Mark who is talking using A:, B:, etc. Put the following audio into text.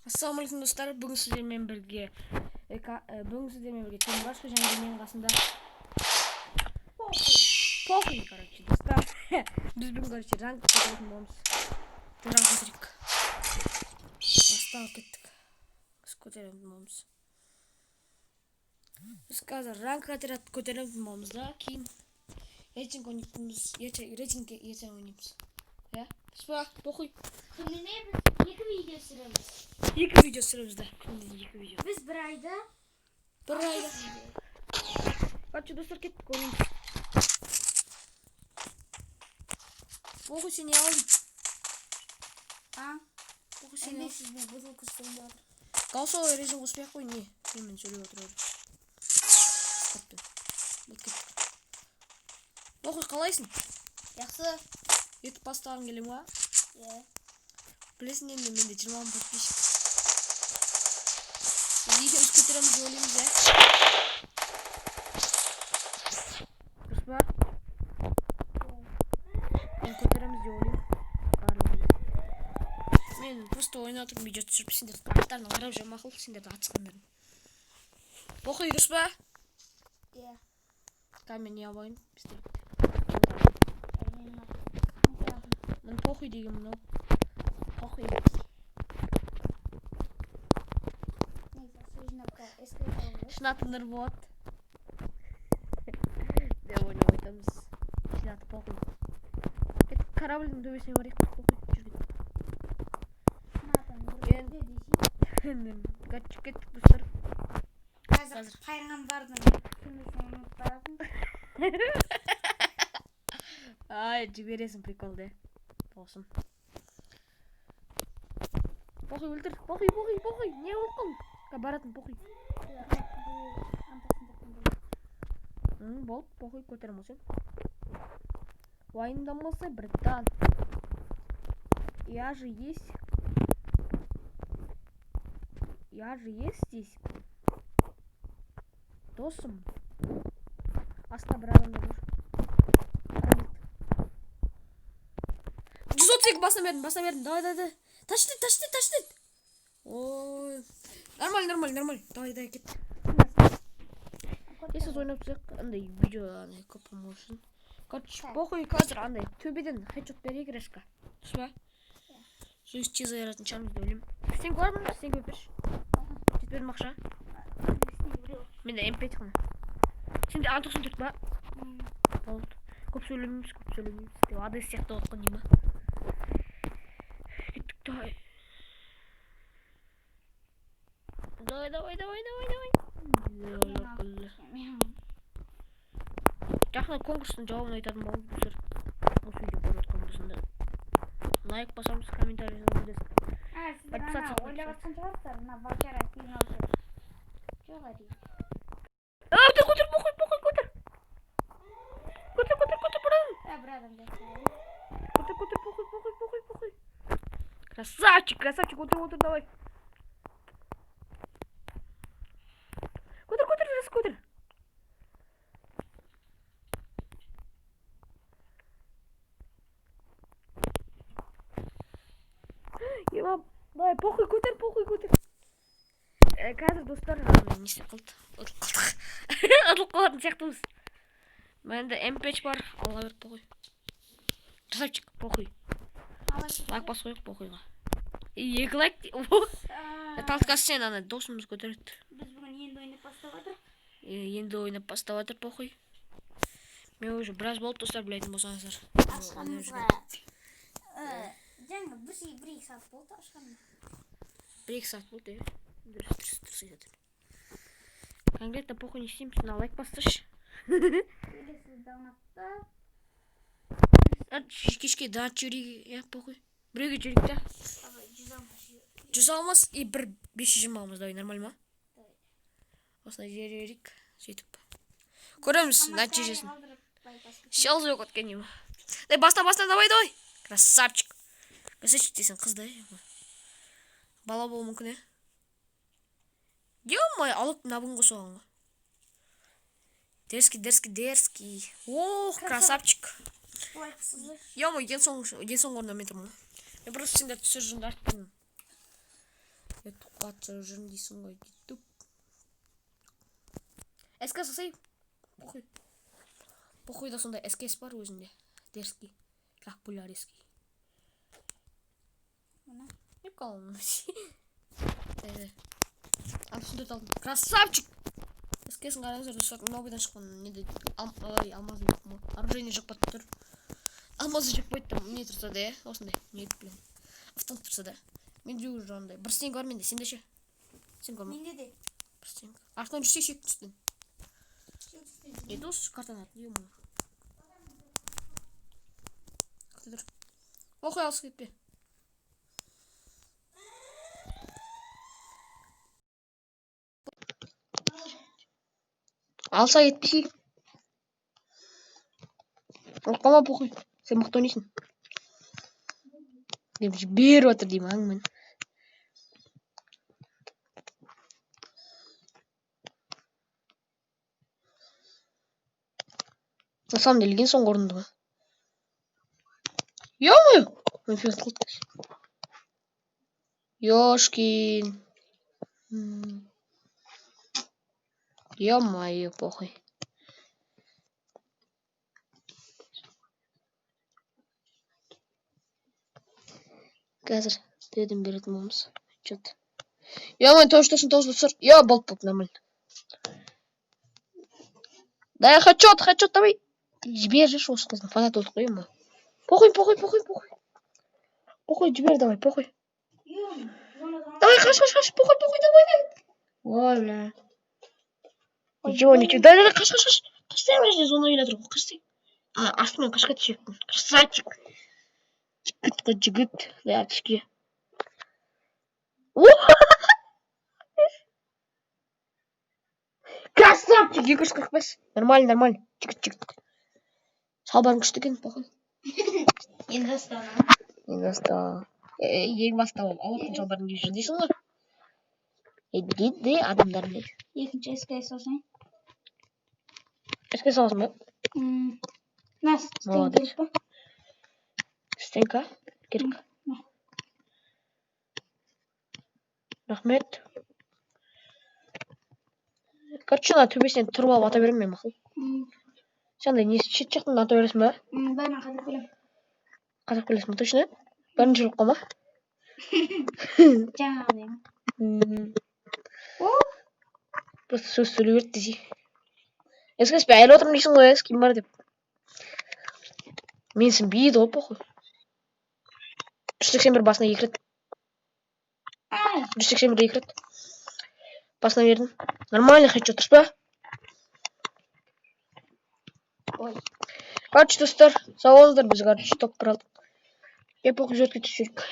A: Ассалаумағалейкум достар, бүгін сіздермен бірге Тембашка және менің қасымда Похуй, короче, достар. Біз бүгін, короче, ранг көтеретін боламыз. Ранг көтерейік. Басталып кеттік. Біз көтеретін боламыз. Біз қазір ранг көтеретін боламыз да, кейін рейтинг ойнайтынбыз. Рейтингке ертең ойнаймыз. Я? Спа, похуй.
B: Күніне біз 2 видео түсіреміз.
A: 2 видео түсіреміз да. Күніне 2 видео.
B: Біз бір айда.
A: Короче, достар, кеттік ойнаймыз. Похуй, сен не алдың? Похуй, сен не алдың?
B: Мен бутылка үстінде отыр.
A: Голосовой режим қоспай ақ қой, не? Мен сөйлеп отырады. Похуй, қалайсың?
B: Жақсы.
A: Ютуб бастағың келе ма?
B: Иә.
A: Білесің енді менде 20 мың подписчик. Біз екеуміз көтереміз деп ойлаймыз, иә? Дұрыс па? Мен көтереміз деп ойлаймын. Мен просто ойнап отырмын, видео түсіріп, сендерді аттарына қарап жүрмін, мақұл, сендерді атысқандарың. Похуй, дұрыс па?
B: Иә.
A: Камен не алайын? Мен похуй деген мынау. Похуй. Шынатындар болады. Деп ойнап айтамыз. Шынаты похуй. Кеттік корабльдің төбесіне барайық. Похуй, жүрген. Кеттік достар.
B: Қазір пайғамбардың күнісін ұмытып баратын.
A: Ай, жібересің приколды. Болсын. Похуй, өлтір. Похуй. Не олқың? Баратын, похуй. Болып, похуй, көтерім олсен. Уайымдамасы, братан. Я же есть здесь. Досым. Аста бір адамда бар. 132 басына бердім. Давай. Ташты. Ой. Нормально. Давай, кет. Если ойнап тұрсақ, андай видео көп помощен. Короче, похуй, қазір андай төбеден хедшот берейік решка. Дұрыс па? Сөз тез айыратын шығармыз деп ойлаймын. Сен бар ма? Сен көп берші. Жетпедім ақша. Менде MP қана. Сенде A94 ба? Болды. Көп сөйлемейміз. Деп адес сияқты отқан дейм ба? Кеттік, давай. Жақында конкурстың жауабын айтатын боламыз достар. Осы видео көріп отқан болсаңдар. Лайк басамыз, комментарий жазыңыздар.
B: Сіздер ойлап жатқан шығарсыздар, мына ваучар активін алып жүр. Жоқ әрине.
A: Көтер, похуй. Көтер, братан.
B: Братан,
A: Көтер, похуй. Красавчик, отыр, давай. Көтер. Давай, похуй, көтер. Қазір достар, не істеп қалды? Ұтылып қалатын сияқтымыз. Менде MP5 бар, алла берді, похуй. Красавчик, похуй. Лайк бас қойық, похуйға. 2 лайк. Талткасы сен ана досымыз көтереді.
B: Біз бүгін енді ойнап бастап жатыр.
A: Похуй. Мен уже біраз болып достар, білетін болсаңыздар.
B: Ашқанымызға жаңа 1-2 сағат болды ашқанымыз.
A: 1-2 сағат болды, дұрыс айтады. Конкретно похуй не істейміз, мына лайк бастыршы.
B: Келесіз даунатта.
A: Кешке донат жіберейік, я похуй. Біреуге жіберейік та. 100 алмас и 520 алмас, давай, нормально ма? Осылай жіберейік, сөйтіп. Көреміз нәтижесін. Шел жоқ өткен ема. Баста, давай. Красавчик дейсің қызды. Бала болу мүмкін, е? Ё-май, алып набын қосуғанға. Дерзкий. Ох, красавчик. Ё-май, ең соң орында мен тұрмын. Мен просто сендер түсір жынды артпаймын. ютубқа атжарып жүрмін дейсің ғой. ютуб СК сасай похуйда сондай СКС бар өзінде. Дерзкий, как Полярский. Прикольно. Абсолют алдым. Красавчик! СКС'ін қараңыздар, новыйдан шыққан не дейді? Алмазы жоқ ма? Оружейный жоқ бат тұр. Алмазы жоқ бат там не тұрса да, осындай. Не еді білем. Автомат тұрса да. Менде уже жаңағыдай. Бір стенг бар менде, сенде ше? Сен көрме?
B: Менде де.
A: Бір стенг. Артынан жүрсек шек түстен. Не дос картан атын, ема. Қыты тұр. Оқой алыс кетпе. Алса кетпесей. Оқама похуй. Сен мықты ойнайсың. Деп жіберіп отыр деймін аңмен. На самом деле, ең соңғы орынды ма? Ё-моё! Ёшкин. Ё-моё, похуй. Қазір дедім беретін болмыз. Чё-то. Ё-моё, тосын. Ё, болт, нормально. Да, хачот, давай. Жіберші осы қыздың фанат олдық қой, ма? Похуй. Похуй, жібер, давай, похуй. Давай, қаш, похуй, давай. Ой, бля. Ничего. Да, қаш. Қаштай ма, зона ойнап тұр, қаштай. Астымен қашқа түсектің. Красавчик. Жігіт. Да, тішке. Красавчик, 245. Нормально. Жігіт. Салбарын күшті екен, похуй.
B: Енді астана.
A: Ең баста ол. Алатын салбарын киіп жүр дейсің ғой. Дейді адамдар не?
B: Екінші СКС алсаң.
A: СКС аласың ба?
B: Нас, стенг керек па?
A: Стенка? Керек. Рахмет. Короче, ана төбесінен тұрып алып ата берем мен мақұл. Сен де несі шет жақтан ата бересің ба?
B: Бәрін қазақ білем.
A: Қазақ білесің ба, точно? Бірінші жылыққа ма?
B: Жаңағы деймін.
A: Просто сөз сөйлей берді десе. СКС-пе әлі отырмын дейсің ғой, кім бар деп. Менсің бейді ғой, похуй. 181 басына 2 рет. 181 2 рет. Басына бердім. Нормально хочу, тұрс па?
B: Ой.
A: Короче, достар, сау болыңыздар, біз короче топ құралдық. Похуй, жөртке түсірік.